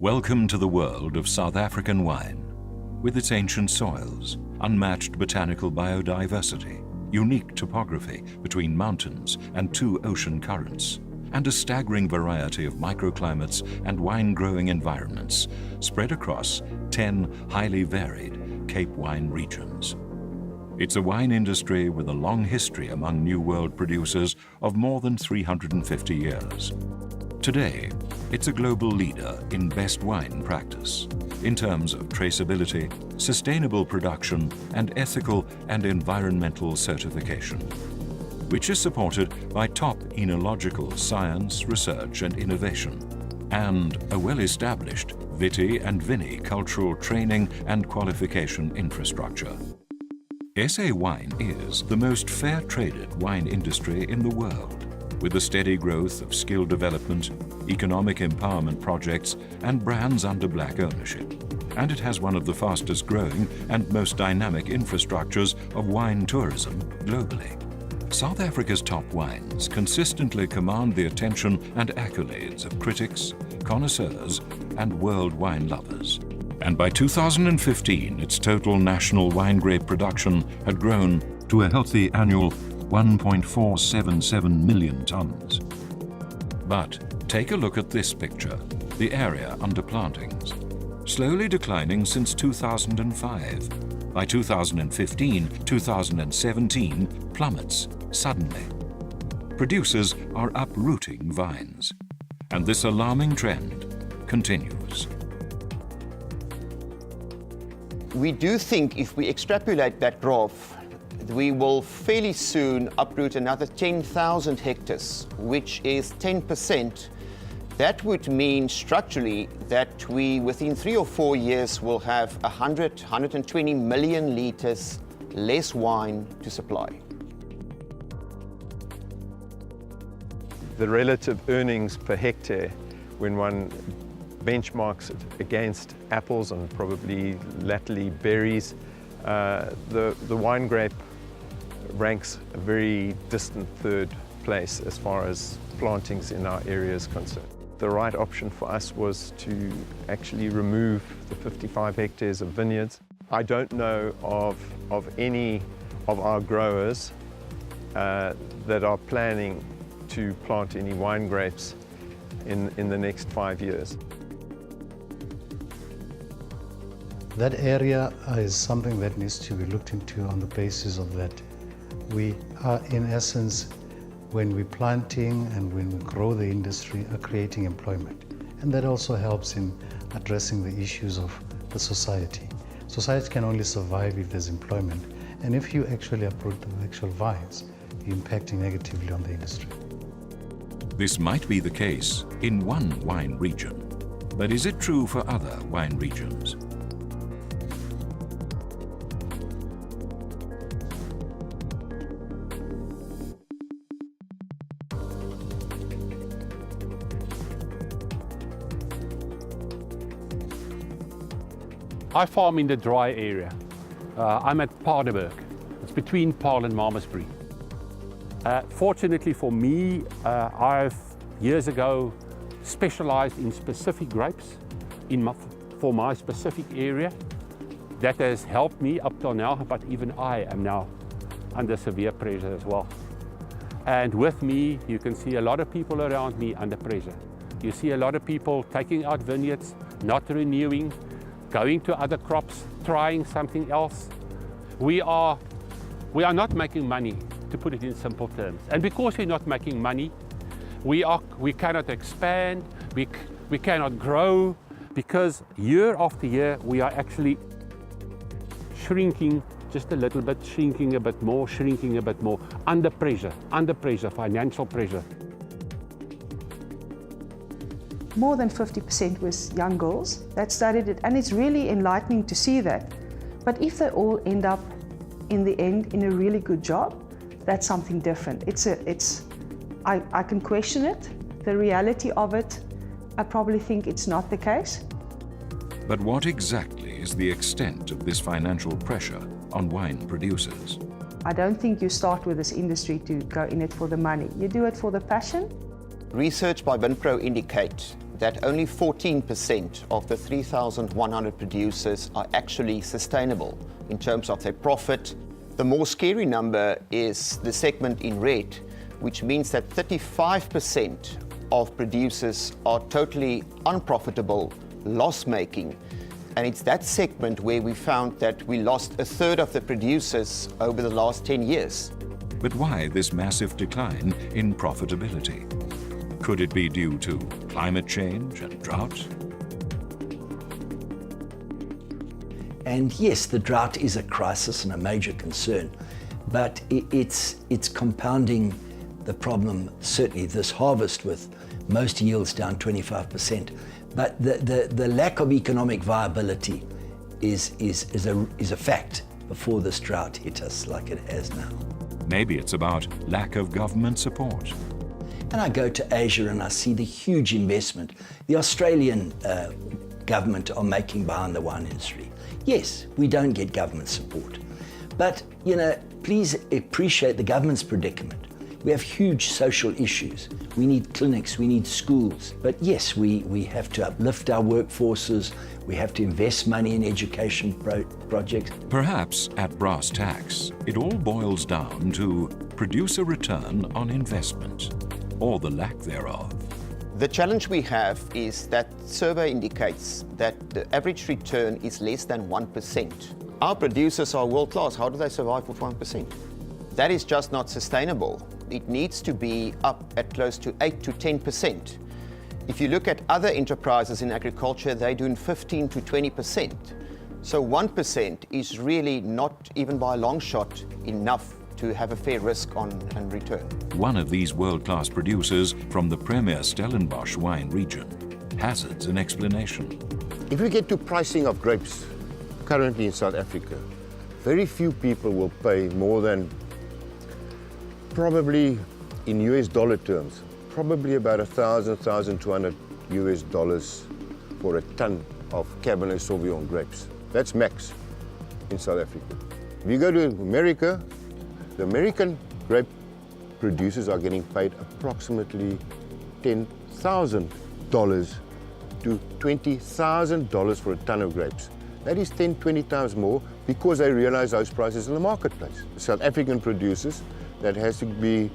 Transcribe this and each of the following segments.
Welcome to the world of South African wine. With its ancient soils, unmatched botanical biodiversity, unique topography between mountains and two ocean currents, and a staggering variety of microclimates and wine-growing environments spread across 10 highly varied Cape wine regions. It's a wine industry with a long history among New World producers of more than 350 years. Today, it's a global leader in best wine practice in terms of traceability, sustainable production, and ethical and environmental certification, which is supported by top enological science, research, and innovation, and a well-established Viti and Vini cultural training and qualification infrastructure. SA Wine is the most fair-traded wine industry in the world, with the steady growth of skill development, economic empowerment projects, and brands under black ownership. And it has one of the fastest growing and most dynamic infrastructures of wine tourism globally. South Africa's top wines consistently command the attention and accolades of critics, connoisseurs, and world wine lovers. And by 2015, its total national wine grape production had grown to a healthy annual 1.477 million tons. But take a look at this picture, the area under plantings. Slowly declining since 2005. By 2015, 2017 plummets suddenly. Producers are uprooting vines. And this alarming trend continues. We do think if we extrapolate that graph, we will fairly soon uproot another 10,000 hectares, which is 10%. That would mean structurally that we, within 3 or 4 years, will have 120 million litres less wine to supply. The relative earnings per hectare, when one benchmarks it against apples and probably latterly berries, the wine grape ranks a very distant third place as far as plantings in our area is concerned. The right option for us was to actually remove the 55 hectares of vineyards. I don't know of any of our growers that are planning to plant any wine grapes in the next 5 years. That area is something that needs to be looked into on the basis of that. We are, in essence, when we're planting and when we grow the industry, are creating employment. And that also helps in addressing the issues of the society. Society can only survive if there's employment. And if you actually uproot the actual vines, you're impacting negatively on the industry. This might be the case in one wine region, but is it true for other wine regions? I farm in the dry area. I'm at Paardeberg. It's between Paarl and Malmesbury. Fortunately for me, I've years ago specialized in specific grapes for my specific area. That has helped me up till now, but even I am now under severe pressure as well. And with me, you can see a lot of people around me under pressure. You see a lot of people taking out vineyards, not renewing, going to other crops, trying something else. We are not making money, to put it in simple terms. And because we're not making money, we cannot expand, we cannot grow, because year after year we are actually shrinking just a little bit, shrinking a bit more, under pressure, financial pressure. More than 50% was young girls that studied it, and it's really enlightening to see that. But if they all end up in the end in a really good job, that's something different. I can question it, the reality of it. I probably think it's not the case. But what exactly is the extent of this financial pressure on wine producers? I don't think you start with this industry to go in it for the money. You do it for the passion. Research by Vinpro indicates that only 14% of the 3,100 producers are actually sustainable in terms of their profit. The more scary number is the segment in red, which means that 35% of producers are totally unprofitable, loss-making. And it's that segment where we found that we lost a third of the producers over the last 10 years. But why this massive decline in profitability? Could it be due to climate change and drought? And yes, the drought is a crisis and a major concern, but it's compounding the problem, certainly this harvest with most yields down 25%. But the lack of economic viability is a fact before this drought hit us like it has now. Maybe it's about lack of government support. And I go to Asia and I see the huge investment the Australian government are making behind the wine industry. Yes, we don't get government support, but you know, please appreciate the government's predicament. We have huge social issues. We need clinics, we need schools. But yes, we have to uplift our workforces, we have to invest money in education projects. Perhaps at brass tacks, it all boils down to producer return on investment, or the lack thereof. The challenge we have is that survey indicates that the average return is less than 1%. Our producers are world class. How do they survive with 1%? That is just not sustainable. It needs to be up at close to 8 to 10%. If you look at other enterprises in agriculture, they're doing 15 to 20%. So 1% is really not, even by a long shot, enough to have a fair risk on and return. One of these world-class producers from the premier Stellenbosch wine region hazards an explanation. If we get to pricing of grapes currently in South Africa, very few people will pay more than, probably in US dollar terms, probably about $1,200 US for a ton of Cabernet Sauvignon grapes. That's max in South Africa. If you go to America, the American grape producers are getting paid approximately $10,000 to $20,000 for a ton of grapes. That is 10, 20 times more because they realize those prices in the marketplace. The South African producers that has to be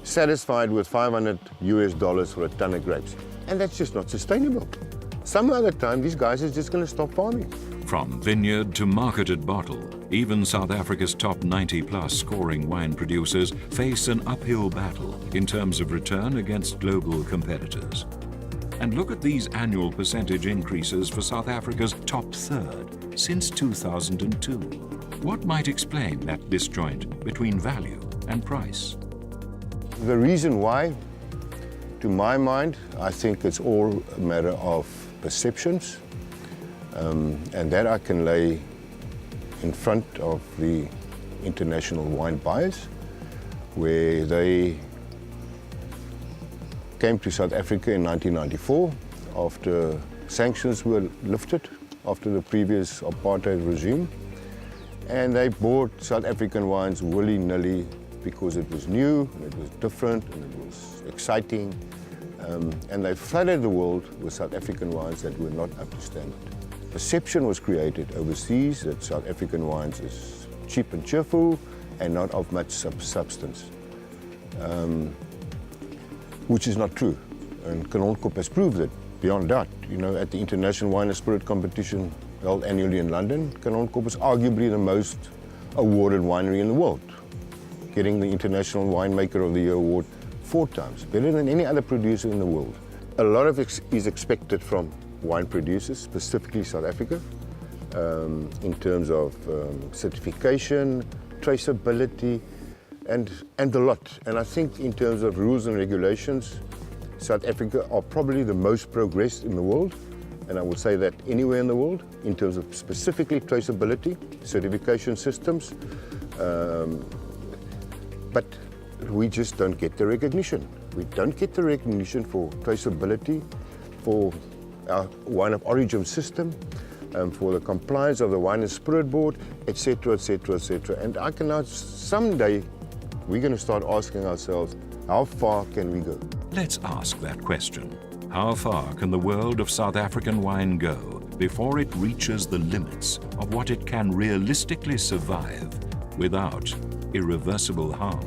satisfied with $500 US for a ton of grapes. And that's just not sustainable. Some other time, these guys are just going to stop farming. From vineyard to marketed bottle, even South Africa's top 90-plus scoring wine producers face an uphill battle in terms of return against global competitors. And look at these annual percentage increases for South Africa's top third since 2002. What might explain that disjoint between value and price? The reason why, to my mind, I think it's all a matter of perceptions. And that I can lay in front of the international wine buyers, where they came to South Africa in 1994 after sanctions were lifted after the previous apartheid regime. And they bought South African wines willy-nilly because it was new, and it was different, and it was exciting. And they flooded the world with South African wines that were not up to standard. Perception was created overseas that South African wines is cheap and cheerful and not of much substance, which is not true. And Kanonkop has proved it beyond doubt. You know, at the International Wine and Spirit Competition held annually in London, Kanonkop is arguably the most awarded winery in the world, getting the International Winemaker of the Year award 4 times, better than any other producer in the world. A lot of it is expected from wine producers, specifically South Africa, in terms of certification, traceability, and a lot. And I think in terms of rules and regulations, South Africa are probably the most progressed in the world, and I would say that anywhere in the world, in terms of specifically traceability, certification systems, but we just don't get the recognition. We don't get the recognition for traceability, for our wine of origin system, for the compliance of the Wine and Spirit Board, etc., etc., etc. And I can now, someday, we're going to start asking ourselves, how far can we go? Let's ask that question. How far can the world of South African wine go before it reaches the limits of what it can realistically survive without irreversible harm?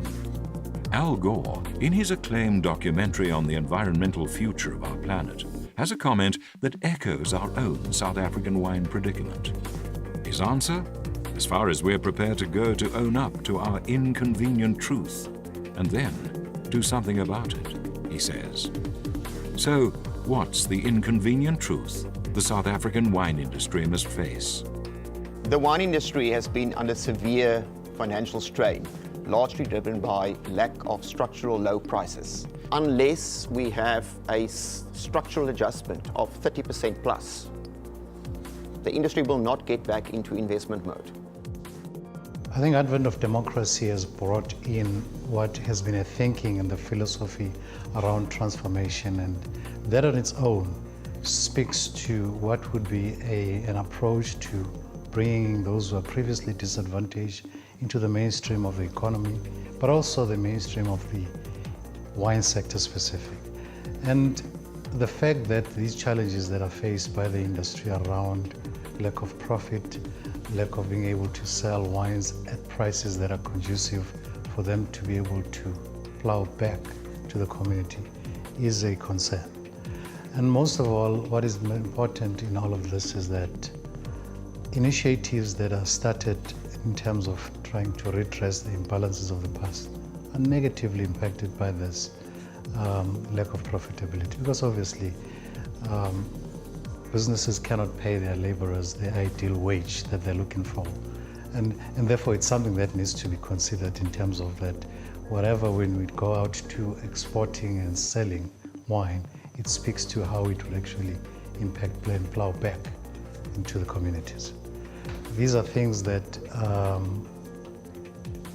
Al Gore, in his acclaimed documentary on the environmental future of our planet, has a comment that echoes our own South African wine predicament. His answer? As far as we're prepared to go to own up to our inconvenient truth, and then do something about it, he says. So, what's the inconvenient truth the South African wine industry must face? The wine industry has been under severe financial strain, largely driven by lack of structural low prices. Unless we have a structural adjustment of 30% plus, the industry will not get back into investment mode. I think advent of democracy has brought in what has been a thinking and the philosophy around transformation, and that on its own speaks to what would be an approach to bringing those who are previously disadvantaged into the mainstream of the economy, but also the mainstream of the wine sector specific. And the fact that these challenges that are faced by the industry around lack of profit, lack of being able to sell wines at prices that are conducive for them to be able to plow back to the community is a concern. And most of all, what is important in all of this is that initiatives that are started in terms of trying to redress the imbalances of the past are negatively impacted by this lack of profitability, because obviously businesses cannot pay their laborers the ideal wage that they're looking for. And therefore it's something that needs to be considered in terms of that whatever, when we go out to exporting and selling wine, it speaks to how it will actually impact and plow back into the communities. These are things that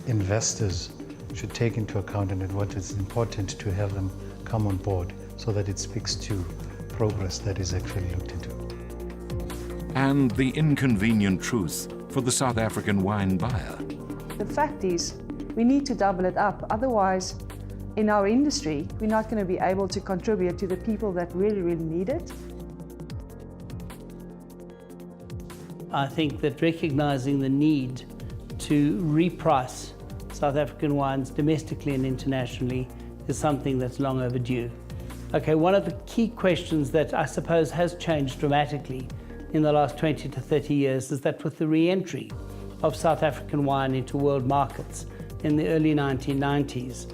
investors should take into account, and what is important to have them come on board so that it speaks to progress that is actually looked into. And the inconvenient truth for the South African wine buyer. The fact is, we need to double it up. Otherwise, in our industry, we're not going to be able to contribute to the people that really, really need it. I think that recognizing the need to reprice South African wines domestically and internationally is something that's long overdue. Okay, one of the key questions that I suppose has changed dramatically in the last 20 to 30 years is that with the re-entry of South African wine into world markets in the early 1990s,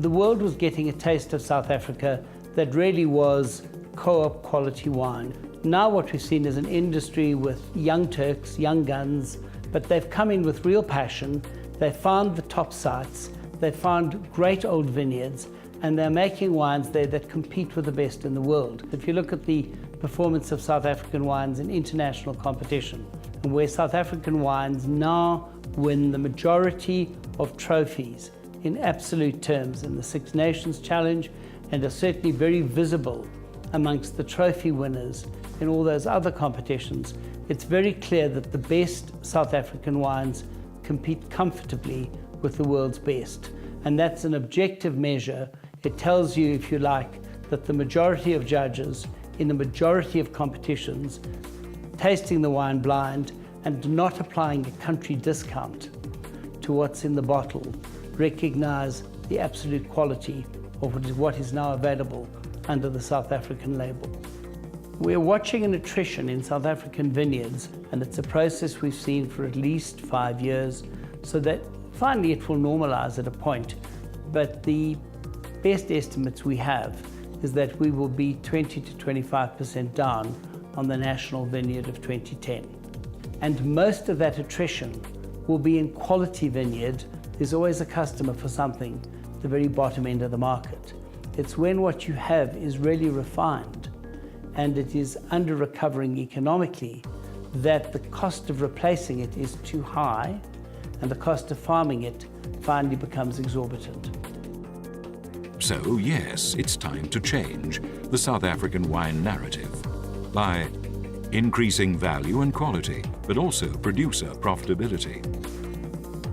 the world was getting a taste of South Africa that really was co-op quality wine. Now what we've seen is an industry with young Turks, young guns, but they've come in with real passion. They've found the top sites, they've found great old vineyards, and they're making wines there that compete with the best in the world. If you look at the performance of South African wines in international competition, and where South African wines now win the majority of trophies in absolute terms in the Six Nations Challenge, and are certainly very visible amongst the trophy winners in all those other competitions, it's very clear that the best South African wines compete comfortably with the world's best. And that's an objective measure. It tells you, if you like, that the majority of judges in the majority of competitions, tasting the wine blind and not applying a country discount to what's in the bottle, recognize the absolute quality of what is now available under the South African label. We're watching an attrition in South African vineyards, and it's a process we've seen for at least 5 years, so that finally it will normalize at a point. But the best estimates we have is that we will be 20 to 25% down on the national vineyard of 2010. And most of that attrition will be in quality vineyard. There's always a customer for something at the very bottom end of the market. It's when what you have is really refined and it is under recovering economically that the cost of replacing it is too high and the cost of farming it finally becomes exorbitant. So yes, it's time to change the South African wine narrative by increasing value and quality, but also producer profitability.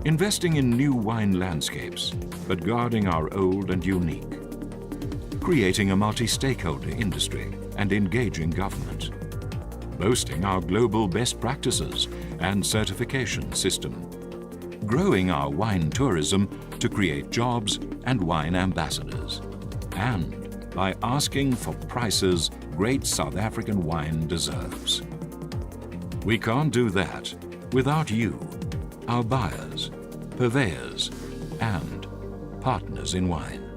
Investing in new wine landscapes, but guarding our old and unique. creating a multi-stakeholder industry and engaging government, boasting our global best practices and certification system, growing our wine tourism to create jobs and wine ambassadors, and by asking for prices great South African wine deserves. We can't do that without you, our buyers, purveyors, and partners in wine.